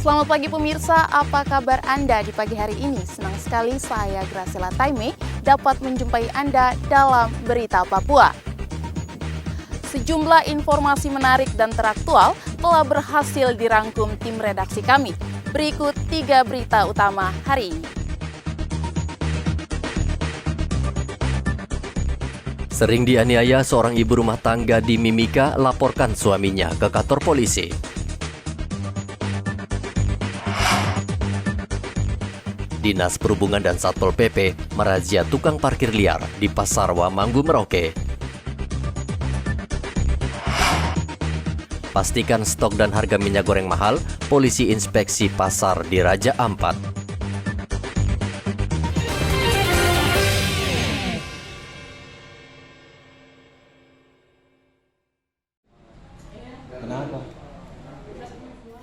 Selamat pagi pemirsa, apa kabar Anda di pagi hari ini? Senang sekali saya Graciela Taime dapat menjumpai Anda dalam Berita Papua. Sejumlah informasi menarik dan teraktual telah berhasil dirangkum tim redaksi kami. Berikut 3 berita utama hari ini. Sering dianiaya seorang ibu rumah tangga di Mimika laporkan suaminya ke kantor polisi. Dinas Perhubungan dan Satpol PP merazia tukang parkir liar di Pasar Wamanggu, Merauke. Pastikan stok dan harga minyak goreng mahal, polisi inspeksi pasar di Raja Ampat.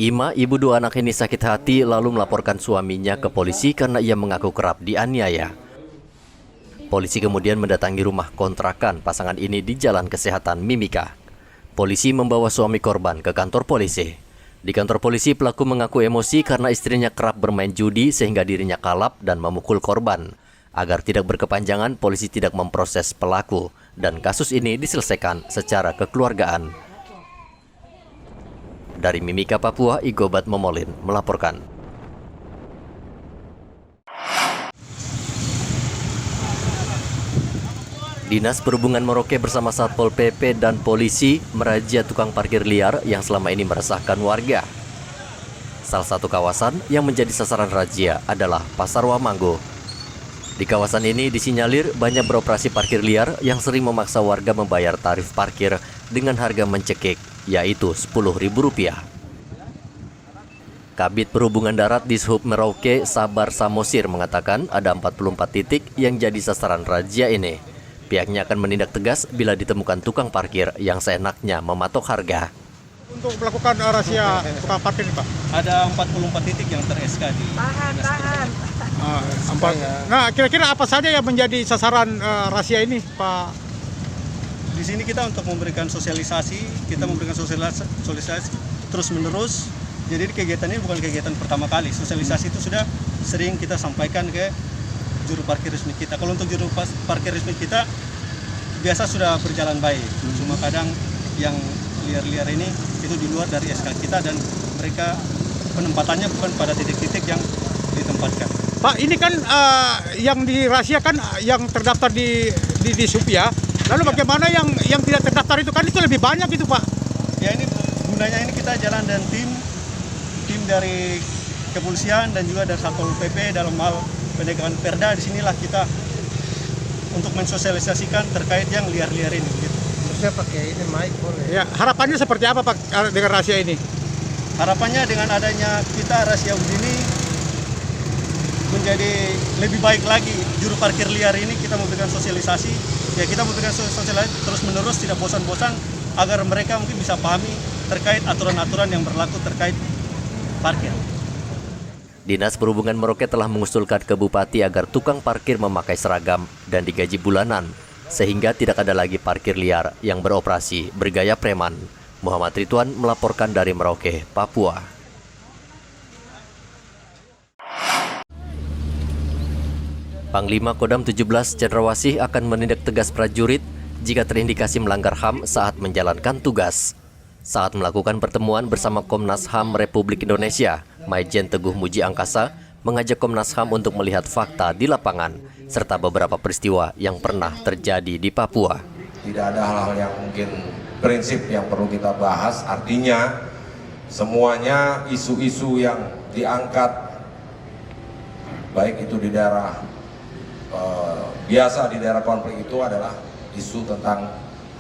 Ima, ibu 2 anak ini sakit hati lalu melaporkan suaminya ke polisi karena ia mengaku kerap dianiaya. Polisi kemudian mendatangi rumah kontrakan pasangan ini di Jalan Kesehatan Mimika. Polisi membawa suami korban ke kantor polisi. Di kantor polisi pelaku mengaku emosi karena istrinya kerap bermain judi sehingga dirinya kalap dan memukul korban. Agar tidak berkepanjangan, polisi tidak memproses pelaku dan kasus ini diselesaikan secara kekeluargaan. Dari Mimika, Papua, Igobat Momolin melaporkan. Dinas Perhubungan Merauke bersama Satpol PP dan polisi merazia tukang parkir liar yang selama ini meresahkan warga. Salah satu kawasan yang menjadi sasaran razia adalah Pasar Wamanggu. Di kawasan ini disinyalir banyak beroperasi parkir liar yang sering memaksa warga membayar tarif parkir dengan harga mencekik, yaitu Rp10.000. Kabid Perhubungan Darat Dishub Merauke Sabar Samosir mengatakan ada 44 titik yang jadi sasaran razia ini. Pihaknya akan menindak tegas bila ditemukan tukang parkir yang seenaknya mematok harga. Untuk melakukan razia tukang parkir ini, Pak? Ada 44 titik yang ter-SK di Tahan. Nah, kira-kira apa saja yang menjadi sasaran razia ini, Pak? Di sini kita untuk memberikan sosialisasi, sosialisasi terus-menerus. Jadi kegiatan ini bukan kegiatan pertama kali. Sosialisasi itu sudah sering kita sampaikan ke juru parkir resmi kita. Kalau untuk juru parkir resmi kita biasa sudah berjalan baik. Cuma kadang yang liar-liar ini itu di luar dari SK kita dan mereka penempatannya bukan pada titik-titik yang ditempatkan. Pak, ini kan yang dirahasiakan yang terdaftar di Dishub ya. Lalu bagaimana yang tidak terdaftar itu kan itu lebih banyak itu, Pak? Ya ini gunanya ini kita jalan dan tim dari kepolisian dan juga dari Satpol PP dalam hal penegakan perda. Disinilah kita untuk mensosialisasikan terkait yang liar-liar ini. Gitu. Saya pakai ini mic boleh. Ya, harapannya seperti apa, Pak, dengan razia ini? Harapannya dengan adanya kita razia begini menjadi lebih baik lagi. Juru parkir liar ini kita memberikan sosialisasi. Ya, kita memberikan sosialisasi terus-menerus, tidak bosan-bosan agar mereka mungkin bisa pahami terkait aturan-aturan yang berlaku terkait parkir. Dinas Perhubungan Merauke telah mengusulkan ke Bupati agar tukang parkir memakai seragam dan digaji bulanan, sehingga tidak ada lagi parkir liar yang beroperasi bergaya preman. Muhammad Ridwan melaporkan dari Merauke, Papua. Panglima Kodam 17 Cendrawasih akan menindak tegas prajurit jika terindikasi melanggar HAM saat menjalankan tugas. Saat melakukan pertemuan bersama Komnas HAM Republik Indonesia, Maijen Teguh Muji Angkasa mengajak Komnas HAM untuk melihat fakta di lapangan, serta beberapa peristiwa yang pernah terjadi di Papua. Tidak ada hal-hal yang mungkin prinsip yang perlu kita bahas, artinya semuanya isu-isu yang diangkat, baik itu di daerah biasa, di daerah konflik itu adalah isu tentang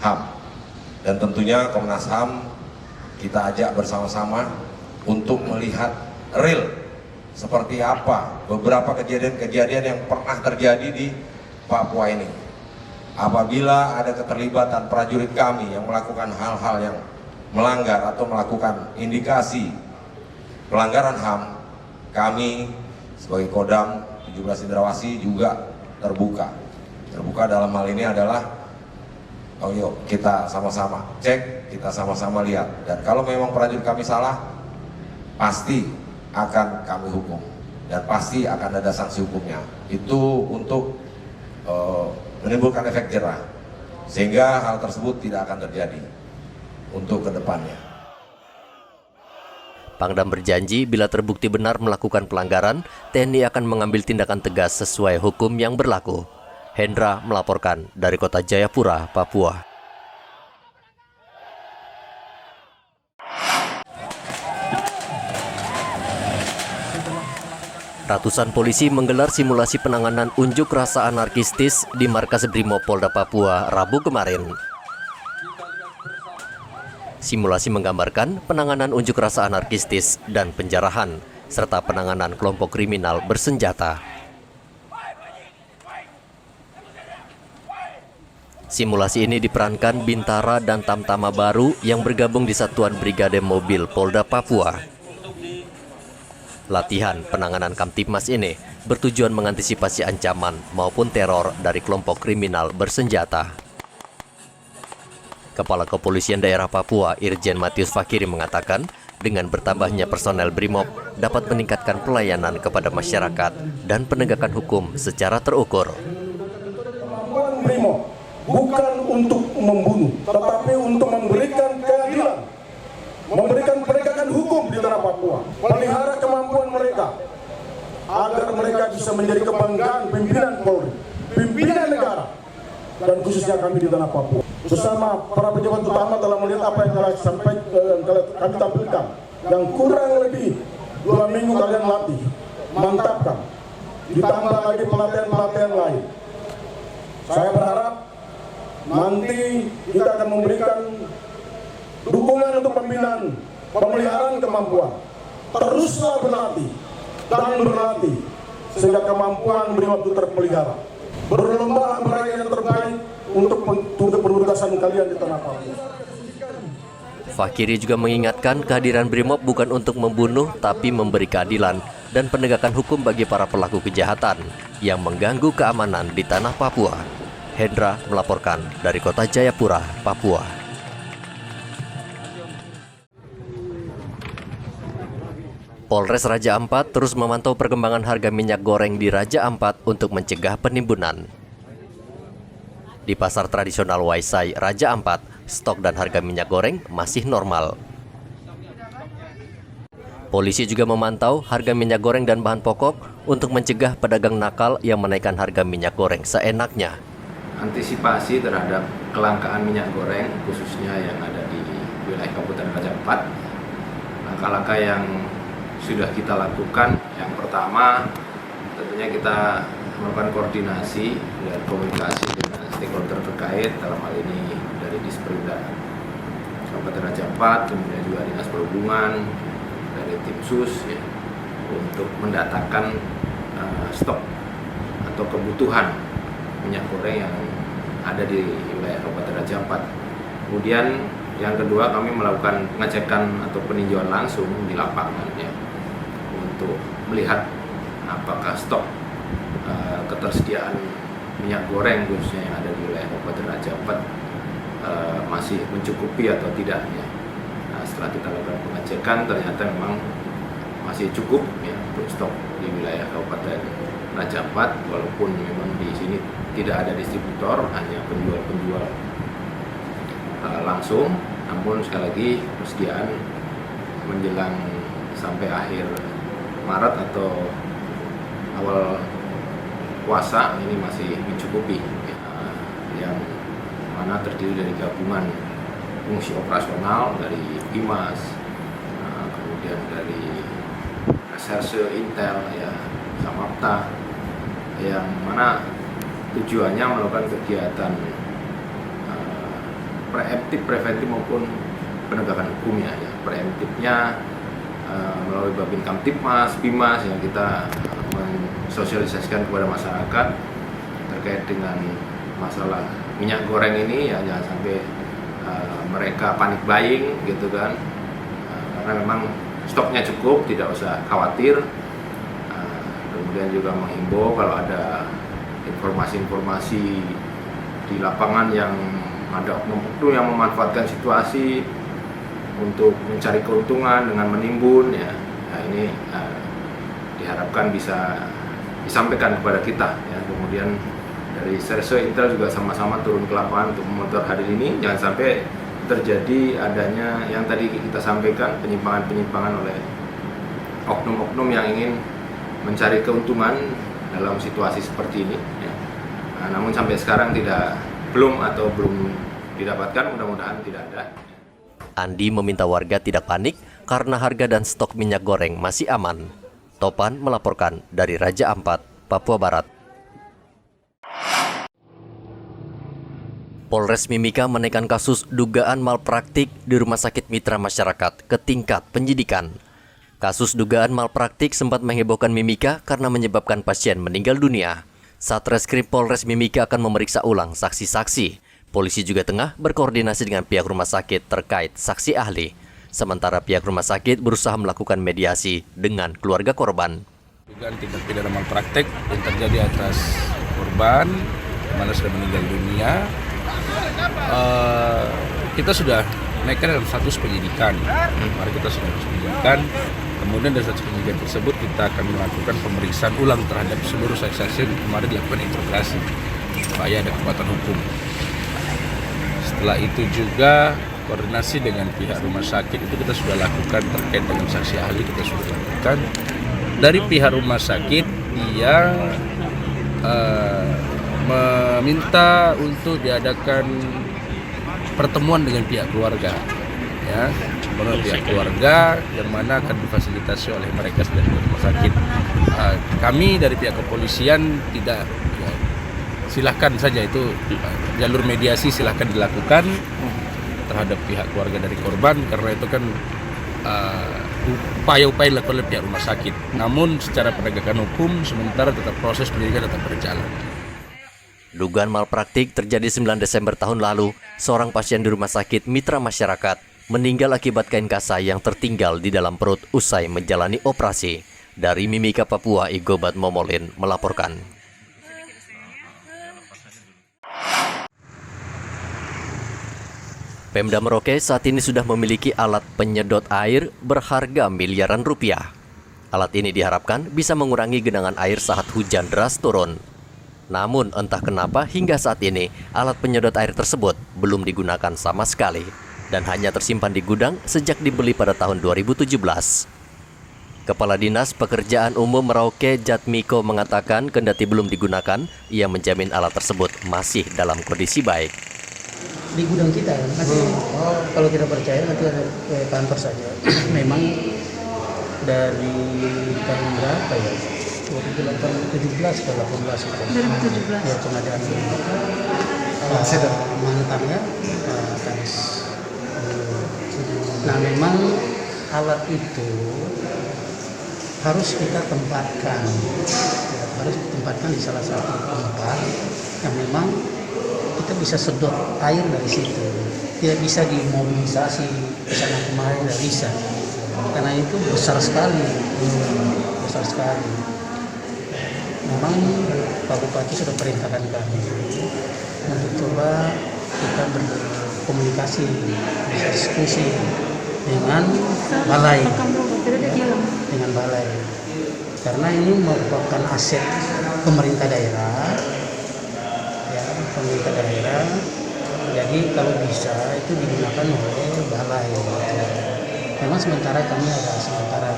HAM. Dan tentunya Komnas HAM kita ajak bersama-sama untuk melihat real seperti apa beberapa kejadian-kejadian yang pernah terjadi di Papua ini. Apabila ada keterlibatan prajurit kami yang melakukan hal-hal yang melanggar atau melakukan indikasi pelanggaran HAM, kami sebagai Kodam 17 Cendrawasih juga terbuka. Terbuka dalam hal ini adalah yuk kita sama-sama cek, kita sama-sama lihat. Dan kalau memang prajurit kami salah, pasti akan kami hukum dan pasti akan ada sanksi hukumnya. Itu untuk menimbulkan efek jerah sehingga hal tersebut tidak akan terjadi untuk kedepannya. Pangdam berjanji bila terbukti benar melakukan pelanggaran, TNI akan mengambil tindakan tegas sesuai hukum yang berlaku. Hendra melaporkan dari Kota Jayapura, Papua. Ratusan polisi menggelar simulasi penanganan unjuk rasa anarkistis di markas Brimob Polda Papua Rabu kemarin. Simulasi menggambarkan penanganan unjuk rasa anarkistis dan penjarahan, serta penanganan kelompok kriminal bersenjata. Simulasi ini diperankan Bintara dan Tamtama Baru yang bergabung di Satuan Brigade Mobil Polda Papua. Latihan penanganan Kamtibmas ini bertujuan mengantisipasi ancaman maupun teror dari kelompok kriminal bersenjata. Kepala Kepolisian Daerah Papua, Irjen Matius Fakiri mengatakan, dengan bertambahnya personel Brimob dapat meningkatkan pelayanan kepada masyarakat dan penegakan hukum secara terukur. Kemampuan Brimob bukan untuk membunuh, tetapi untuk memberikan keadilan, memberikan penegakan hukum di tanah Papua, pelihara kemampuan mereka agar mereka bisa menjadi kebanggaan pimpinan Polri, pimpinan negara, dan khususnya kami di tanah Papua. Bersama para pejabat utama telah melihat apa yang kami tampilkan, yang kurang lebih 2 minggu kalian latih, mantapkan, ditambah lagi pelatihan-pelatihan lain. Saya berharap nanti kita akan memberikan dukungan untuk pembinaan, pemeliharaan kemampuan. Teruslah berlatih dan berlatih sehingga kemampuan Brimob itu terpelihara. Berlomba meraih yang terbaik untuk penugasan kalian di tanah Papua. Fakiri juga mengingatkan kehadiran Brimob bukan untuk membunuh, tapi memberi keadilan dan penegakan hukum bagi para pelaku kejahatan yang mengganggu keamanan di tanah Papua. Hendra melaporkan dari Kota Jayapura, Papua. Polres Raja Ampat terus memantau perkembangan harga minyak goreng di Raja Ampat untuk mencegah penimbunan. Di pasar tradisional Waisai, Raja Ampat, stok dan harga minyak goreng masih normal. Polisi juga memantau harga minyak goreng dan bahan pokok untuk mencegah pedagang nakal yang menaikkan harga minyak goreng seenaknya. Antisipasi terhadap kelangkaan minyak goreng, khususnya yang ada di wilayah Kabupaten Raja Ampat, langkah-langkah yang sudah kita lakukan. Yang pertama, tentunya kita melakukan koordinasi dan komunikasi dengan stakeholder terkait, dalam hal ini dari Disperindak Kabupaten Raja Ampat, kemudian juga Dinas Perhubungan, dari tim sus ya, untuk mendatakan stok atau kebutuhan minyak goreng yang ada di wilayah Kabupaten Raja Ampat. Kemudian yang kedua, kami melakukan pengecekan atau peninjauan langsung di lapangan ya, untuk melihat apakah stok ketersediaan minyak goreng khususnya yang ada di wilayah Kabupaten Raja Ampat masih mencukupi atau tidak ya. Nah, setelah kita lakukan pengecekan ternyata memang masih cukup ya untuk stok di wilayah Kabupaten Raja Ampat, walaupun memang di sini tidak ada distributor, hanya penjual-penjual langsung. Namun sekali lagi persediaan menjelang sampai akhir Maret atau awal puasa ini masih mencukupi ya, yang mana terdiri dari gabungan fungsi operasional dari Bimas, kemudian dari Reserse Intel ya, Samapta, yang mana tujuannya melakukan kegiatan preemptif, preventif maupun penegakan hukumnya ya. Preemptifnya melalui Babin Kamtibmas, Bimas yang kita mensosialisasikan kepada masyarakat terkait dengan masalah minyak goreng ini ya, jangan sampai mereka panik buying gitu kan, karena memang stoknya cukup, tidak usah khawatir. Kemudian juga menghimbau kalau ada informasi-informasi di lapangan yang ada oknum yang memanfaatkan situasi untuk mencari keuntungan dengan menimbun ya, Nah, ini diharapkan bisa disampaikan kepada kita ya. Kemudian dari Serso Intel juga sama-sama turun ke lapangan untuk memonitor hadir ini, jangan sampai terjadi adanya yang tadi kita sampaikan, penyimpangan-penyimpangan oleh oknum-oknum yang ingin mencari keuntungan dalam situasi seperti ini ya. Namun sampai sekarang belum didapatkan, mudah-mudahan tidak ada. Andi meminta warga tidak panik karena harga dan stok minyak goreng masih aman. Topan melaporkan dari Raja Ampat, Papua Barat. Polres Mimika menaikkan kasus dugaan malpraktik di Rumah Sakit Mitra Masyarakat ke tingkat penyidikan. Kasus dugaan malpraktik sempat menghebohkan Mimika karena menyebabkan pasien meninggal dunia. Satreskrim Polres Mimika akan memeriksa ulang saksi-saksi. Polisi juga tengah berkoordinasi dengan pihak rumah sakit terkait saksi ahli. Sementara pihak rumah sakit berusaha melakukan mediasi dengan keluarga korban. Dugaan tindak pidana malpraktik yang terjadi atas korban, mana sudah meninggal dunia. Kita sudah naikkan dalam status penyidikan. Mari kita sudah penyidikan. Kemudian dari status penyidikan tersebut kita akan melakukan pemeriksaan ulang terhadap seluruh saksi-saksi yang kemarin dilakukan interogasi supaya ada kekuatan hukum. Setelah itu juga koordinasi dengan pihak rumah sakit itu kita sudah lakukan terkait dengan saksi ahli, kita sudah lakukan. Dari pihak rumah sakit dia meminta untuk diadakan pertemuan dengan pihak keluarga, ya, menurut pihak keluarga yang mana akan difasilitasi oleh mereka dari rumah sakit. Kami dari pihak kepolisian tidak, ya, silahkan saja itu jalur mediasi silahkan dilakukan terhadap pihak keluarga dari korban karena itu kan upaya-upaya dilakukan oleh pihak rumah sakit. Namun secara penegakan hukum sementara tetap proses penyidikan tetap berjalan. Dugaan malpraktik terjadi 9 Desember tahun lalu. Seorang pasien di Rumah Sakit Mitra Masyarakat meninggal akibat kain kasa yang tertinggal di dalam perut usai menjalani operasi. Dari Mimika, Papua, Igobat Momolin melaporkan. Pemda Merauke saat ini sudah memiliki alat penyedot air berharga miliaran rupiah. Alat ini diharapkan bisa mengurangi genangan air saat hujan deras turun. Namun entah kenapa hingga saat ini alat penyedot air tersebut belum digunakan sama sekali dan hanya tersimpan di gudang sejak dibeli pada tahun 2017. Kepala Dinas Pekerjaan Umum Merauke Jatmiko mengatakan kendati belum digunakan, ia menjamin alat tersebut masih dalam kondisi baik. Di gudang kita, nanti kalau tidak percaya nanti ada ke kantor saja. Memang dari tahun berapa ya? 2017 ke 18 itu. 2017. Ya, pengadaan mantannya Kadis. Nah, memang alat itu harus kita tempatkan. Ya, harus ditempatkan di salah satu tempat yang memang kita bisa sedot air dari situ. Tidak bisa dimobilisasi ke sana kemari, tidak bisa. Karena itu besar sekali. Besar sekali. Memang Pak Bupati sudah perintahkan kami untuk coba kita berkomunikasi, diskusi dengan balai, karena ini merupakan aset pemerintah daerah, ya, pemerintah daerah. Jadi kalau bisa itu digunakan oleh balai. Memang sementara kami ada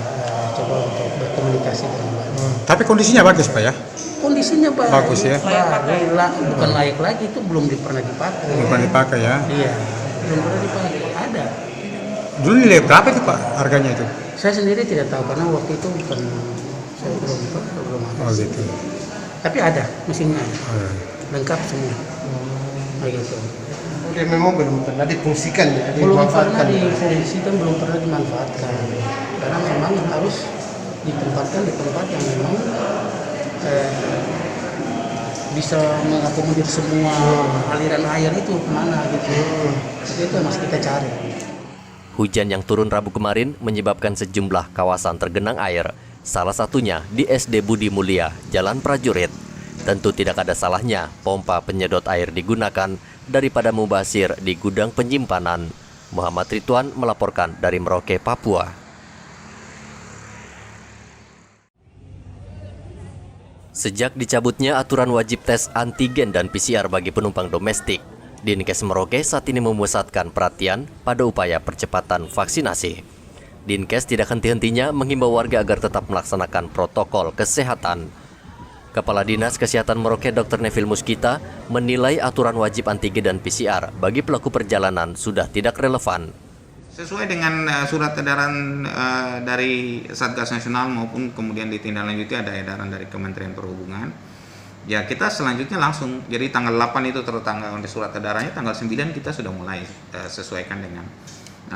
coba untuk berkomunikasi dengan balai. Tapi kondisinya bagus, Pak, ya? Kondisinya bagus ya. Bukan layak lagi, itu belum pernah dipakai. Belum pernah dipakai ya? Iya, belum pernah dipakai. Ada. Dulu nilai berapa itu, Pak, harganya itu? Saya sendiri tidak tahu karena waktu itu bukan saya belum ada. Oh gitu. Tapi ada mesinnya, lengkap semua. Begitu. Dia memang belum pernah difungsikan ya? Belum pernah difungsikan, belum pernah dimanfaatkan. Karena memang harus ditempatkan di tempat yang memang bisa mengakomodir semua aliran air itu kemana gitu. Itu yang masih kita cari. Hujan yang turun Rabu kemarin menyebabkan sejumlah kawasan tergenang air. Salah satunya di SD Budi Mulia, Jalan Prajurit. Tentu tidak ada salahnya pompa penyedot air digunakan daripada mubazir di gudang penyimpanan. Muhammad Ridwan melaporkan dari Merauke, Papua. Sejak dicabutnya aturan wajib tes antigen dan PCR bagi penumpang domestik, Dinkes Merauke saat ini memusatkan perhatian pada upaya percepatan vaksinasi. Dinkes tidak henti-hentinya menghimbau warga agar tetap melaksanakan protokol kesehatan. Kepala Dinas Kesehatan Merauke Dr. Neville Muskita menilai aturan wajib antigen dan PCR bagi pelaku perjalanan sudah tidak relevan. Sesuai dengan surat edaran dari Satgas Nasional maupun kemudian ditindaklanjuti ada edaran dari Kementerian Perhubungan. Ya kita selanjutnya langsung, jadi tanggal 8 itu tertanggal di surat edarannya, tanggal 9 kita sudah mulai sesuaikan dengan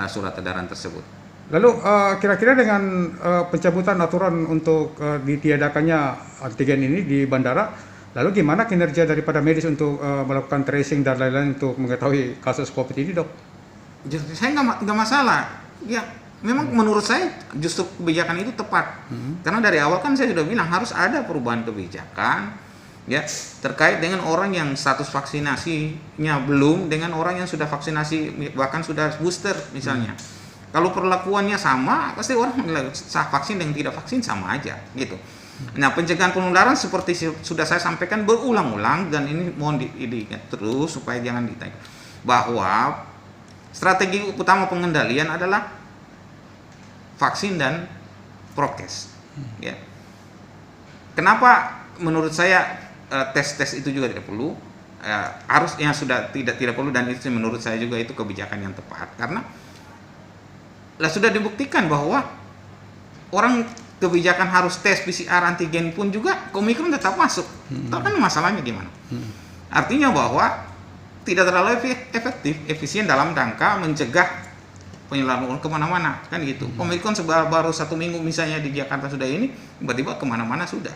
surat edaran tersebut. Lalu kira-kira dengan pencabutan aturan untuk ditiadakannya antigen ini di bandara, lalu gimana kinerja daripada medis untuk melakukan tracing dan lain-lain untuk mengetahui kasus COVID ini, Dok? Saya nggak masalah. Ya, memang menurut saya justru kebijakan itu tepat. Karena dari awal kan saya sudah bilang harus ada perubahan kebijakan, ya terkait dengan orang yang status vaksinasinya belum dengan orang yang sudah vaksinasi bahkan sudah booster misalnya. Kalau perlakuannya sama, pasti orang vaksin dan tidak vaksin sama aja, gitu. Nah, pencegahan penularan seperti sudah saya sampaikan berulang-ulang dan ini mohon diingat terus supaya jangan ditanya bahwa strategi utama pengendalian adalah vaksin dan prokes. Ya. Kenapa menurut saya tes itu juga tidak perlu? Harusnya sudah tidak perlu dan itu menurut saya juga itu kebijakan yang tepat karena sudah dibuktikan bahwa orang kebijakan harus tes PCR antigen pun juga Omikron tetap masuk. Tahu kan masalahnya gimana? Artinya bahwa tidak terlalu efisien dalam rangka mencegah penyebaran kemana-mana, kan gitu. Omikron baru 1 minggu misalnya di Jakarta sudah ini, tiba-tiba kemana-mana sudah.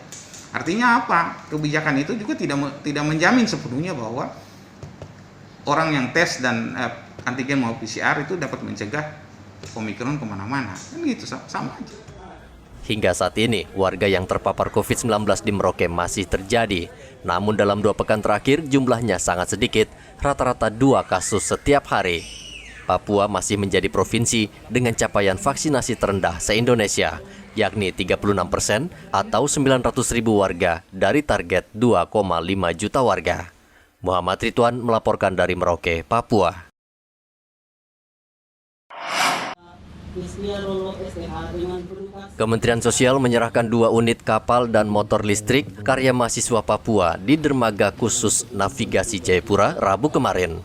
Artinya apa? Kebijakan itu juga tidak menjamin sepenuhnya bahwa orang yang tes dan antigen maupun PCR itu dapat mencegah Omikron kemana-mana, kan gitu, sama aja. Hingga saat ini, warga yang terpapar COVID-19 di Merauke masih terjadi. Namun dalam 2 pekan terakhir, jumlahnya sangat sedikit, rata-rata 2 kasus setiap hari. Papua masih menjadi provinsi dengan capaian vaksinasi terendah se-Indonesia, yakni 36% atau 900.000 warga dari target 2,5 juta warga. Muhammad Ridwan melaporkan dari Merauke, Papua. Kementerian Sosial menyerahkan 2 unit kapal dan motor listrik karya mahasiswa Papua di Dermaga Khusus Navigasi Jayapura Rabu kemarin.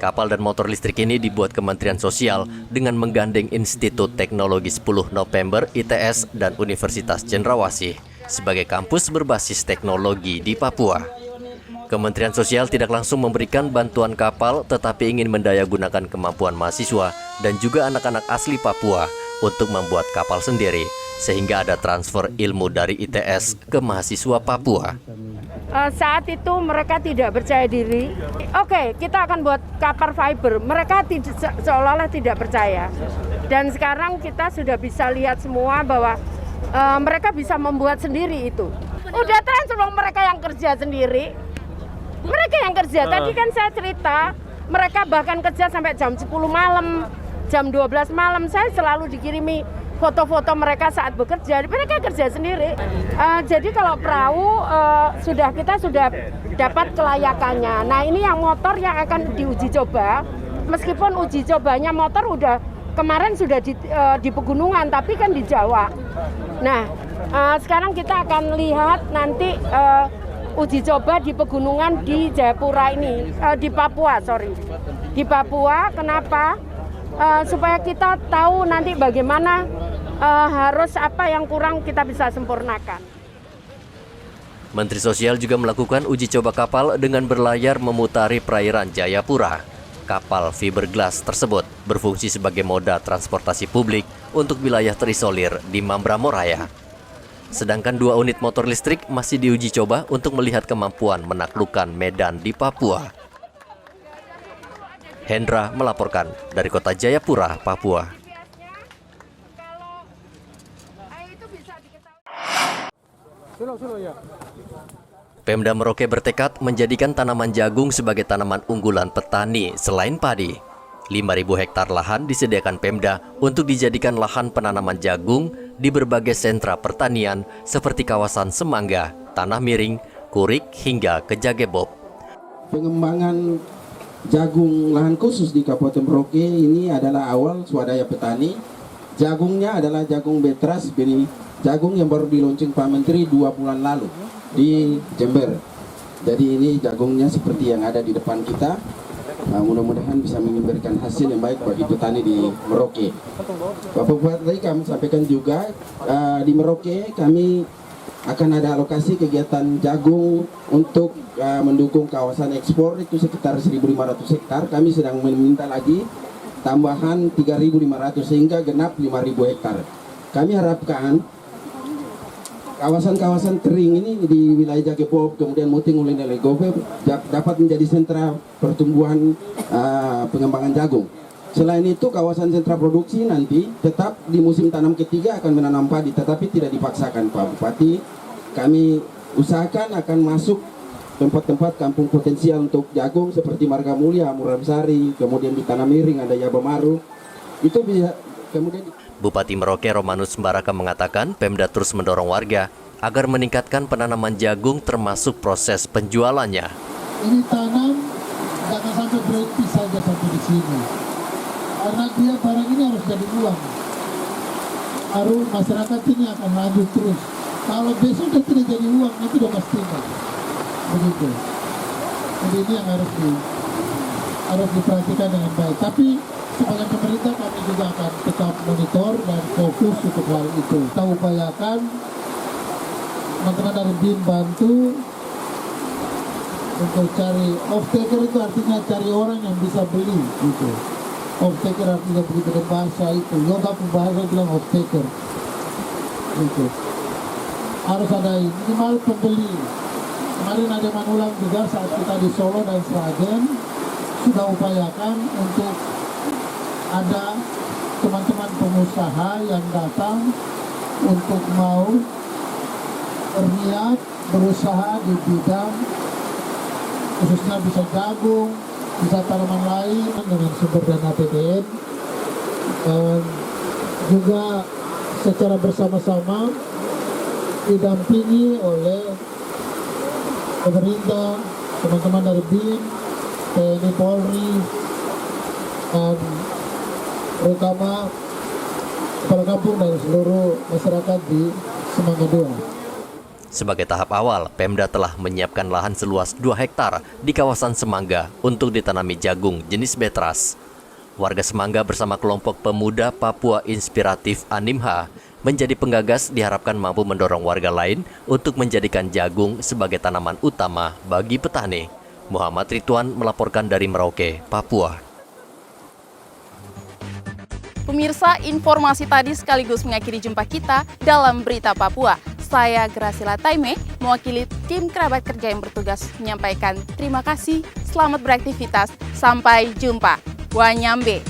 Kapal dan motor listrik ini dibuat Kementerian Sosial dengan menggandeng Institut Teknologi 10 November ITS dan Universitas Cendrawasih sebagai kampus berbasis teknologi di Papua. Kementerian Sosial tidak langsung memberikan bantuan kapal tetapi ingin mendayagunakan kemampuan mahasiswa dan juga anak-anak asli Papua untuk membuat kapal sendiri sehingga ada transfer ilmu dari ITS ke mahasiswa Papua. Saat itu mereka tidak percaya diri. Oke, kita akan buat kapal fiber. Mereka seolah-olah tidak percaya. Dan sekarang kita sudah bisa lihat semua bahwa mereka bisa membuat sendiri itu. Udah transfer mereka yang kerja sendiri. Mereka yang kerja, tadi kan saya cerita, mereka bahkan kerja sampai jam 10 malam, jam 12 malam. Saya selalu dikirimi foto-foto mereka saat bekerja, mereka kerja sendiri. Jadi kalau perahu kita sudah dapat kelayakannya. Nah ini yang motor yang akan diuji coba, meskipun uji cobanya motor kemarin sudah di pegunungan, tapi kan di Jawa. Nah sekarang kita akan lihat nanti uji coba di pegunungan di Jayapura ini, di Papua, di Papua. Kenapa? Supaya kita tahu nanti bagaimana harus apa yang kurang kita bisa sempurnakan. Menteri Sosial juga melakukan uji coba kapal dengan berlayar memutari perairan Jayapura. Kapal fiberglass tersebut berfungsi sebagai moda transportasi publik untuk wilayah terisolir di Mambramo Raya. Sedangkan 2 unit motor listrik masih diuji coba untuk melihat kemampuan menaklukkan medan di Papua. Hendra melaporkan dari kota Jayapura, Papua. Pemda Merauke bertekad menjadikan tanaman jagung sebagai tanaman unggulan petani selain padi. 5.000 hektar lahan disediakan Pemda untuk dijadikan lahan penanaman jagung di berbagai sentra pertanian seperti kawasan Semangga, tanah miring, kurik, hingga ke Jagebob. Pengembangan jagung lahan khusus di Kabupaten Merauke ini adalah awal swadaya petani. Jagungnya adalah jagung Betras, jagung yang baru diluncurkan Pak Menteri 2 bulan lalu di Jember. Jadi ini jagungnya seperti yang ada di depan kita. Mudah-mudahan bisa memberikan hasil yang baik bagi petani di Merauke. Bapak Bupati, kami sampaikan juga di Merauke kami akan ada alokasi kegiatan jagung untuk mendukung kawasan ekspor itu sekitar 1.500 hektar. Kami sedang meminta lagi tambahan 3.500 sehingga genap 5.000 hektar. Kami harapkan kawasan-kawasan kering ini di wilayah Jagebob, kemudian Muting Ulin dan Legove dapat menjadi sentra pertumbuhan pengembangan jagung. Selain itu, kawasan sentra produksi nanti tetap di musim tanam ketiga akan menanam padi, tetapi tidak dipaksakan, Pak Bupati. Kami usahakan akan masuk tempat-tempat kampung potensial untuk jagung seperti Marga Mulia, Muramsari, kemudian di Tanah Miring ada Yabamaru. Itu bisa kemudian. Bupati Merauke Romanus Mbaraka mengatakan Pemda terus mendorong warga agar meningkatkan penanaman jagung termasuk proses penjualannya. Ini tanam jangan sampai berhenti saja sampai di sini, karena dia barang ini harus jadi uang. Harus masyarakat ini akan lanjut terus. Kalau besok dia tidak jadi uang, itu udah pasti begitu. Jadi ini yang harus diperhatikan dengan baik. Tapi sebagai pemerintah kami juga akan tetap monitor dan fokus untuk hal itu. Kita upayakan teman-teman dari BIN bantu untuk cari off-taker, itu artinya cari orang yang bisa beli gitu. Off-taker artinya begitu dengan bahasa itu. Yoga bahasa bilang off-taker gitu. Harus ada minimal pembeli. Kemarin ada Manulang juga saat kita di Solo dan Sragen sudah upayakan untuk ada teman-teman pengusaha yang datang untuk mau berniat berusaha di bidang khususnya bisa jagung, bisa tanaman lain dengan sumber dana APBN, dan juga secara bersama-sama didampingi oleh pemerintah, teman-teman dari BIN, TNI Polri, dan terutama kepala kampung dan seluruh masyarakat di Semangga II. Sebagai tahap awal, Pemda telah menyiapkan lahan seluas 2 hektar di kawasan Semangga untuk ditanami jagung jenis Betras. Warga Semangga bersama kelompok pemuda Papua Inspiratif Animha menjadi penggagas diharapkan mampu mendorong warga lain untuk menjadikan jagung sebagai tanaman utama bagi petani. Muhammad Ridwan melaporkan dari Merauke, Papua. Pemirsa, informasi tadi sekaligus mengakhiri jumpa kita dalam Berita Papua. Saya Gracila Taime, mewakili tim kerabat kerja yang bertugas menyampaikan terima kasih, selamat beraktivitas, sampai jumpa. Wanyambe.